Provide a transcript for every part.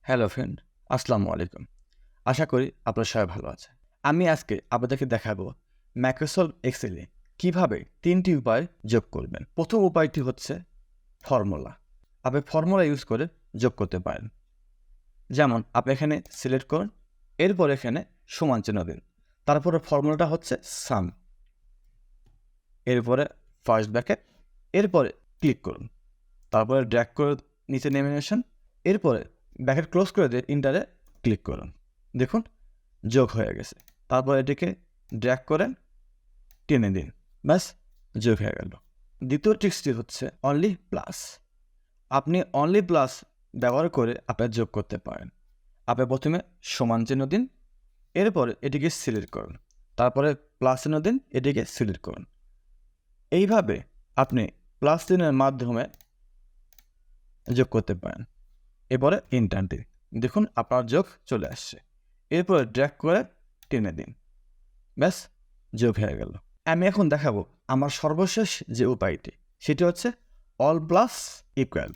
Hello friend, আসসালামু আলাইকুম। আশা করি আপনারা সবাই ভালো আছেন। আমি আজকে আপনাদেরকে দেখাবো মাইক্রোসফট এক্সেলে কিভাবে ৩টি উপায় যোগ করবেন। প্রথম উপায়টি হচ্ছে ফর্মুলা। আপনি ফর্মুলা ইউজ করে যোগ করতে পারেন। যেমন আপনি এখানে সিলেক্ট করুন, এরপর এখানে সমান চিহ্ন দিন। তারপরে ফর্মুলাটা হচ্ছে সাম। এরপরে ফার্স্ট ব্র্যাকেট, এরপরে ক্লিক করুন। তারপরে ড্র্যাগ করে নিচে নেমে আসেন। এরপরে ব্র্যাকেট ক্লোজ করে দিয়ে ইন্টারে ক্লিক করুন। দেখুন যোগ হয়ে গেছে। তারপর এটিকে ড্র্যাগ করেন, টেনে দিন, ব্যাস যোগ হয়ে গেল। দ্বিতীয় ট্রিক্সটি হচ্ছে অনলি প্লাস। আপনি অনলি প্লাস ব্যবহার করে আপনার যোগ করতে পারেন। আপনি প্রথমে সমান চিহ্ন দিন, এরপরে এটিকে সিলেক্ট করুন, তারপরে প্লাস চিহ্ন দিন, এটিকে সিলেক্ট করুন। এইভাবে আপনি প্লাস চিহ্নের মাধ্যমে যোগ করতে পারেন। এরপরে এন্টার দিন, দেখুন আপনার যোগ চলে আসছে। এরপরে ড্র্যাগ করে টেনে দিন, ব্যাস যোগ হয়ে গেল। আমি এখন দেখাবো আমার সর্বশেষ যে উপায়টি, সেটি হচ্ছে অল প্লাস ইকুয়াল।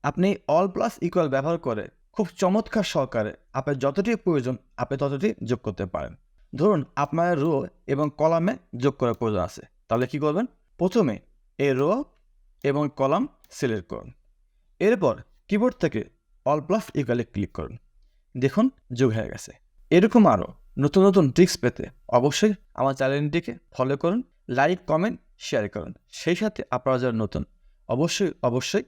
আপনি অল প্লাস ইকুয়াল ব্যবহার করে খুব চমৎকার সহকারে আপনার যতটি প্রয়োজন আপনি ততটি যোগ করতে পারেন। ধরুন আপনার রো এবং কলামে যোগ করার প্রয়োজন আছে, তাহলে কি করবেন? প্রথমে এই রো এবং কলাম সিলেক্ট করুন, এরপর কিবোর্ড থেকে অল প্লাস ইকুয়ালে ক্লিক করুন। দেখুন যোগ হয়ে গেছে। এরকম আরও নতুন নতুন ট্রিক্স পেতে অবশ্যই আমার চ্যানেলটিকে ফলো করুন, লাইক, কমেন্ট, শেয়ার করুন। সেই সাথে আপনারা যারা নতুন অবশ্যই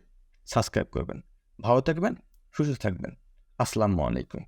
সাবস্ক্রাইব করবেন। ভালো থাকবেন, সুস্থ থাকবেন। আসসালামু আলাইকুম।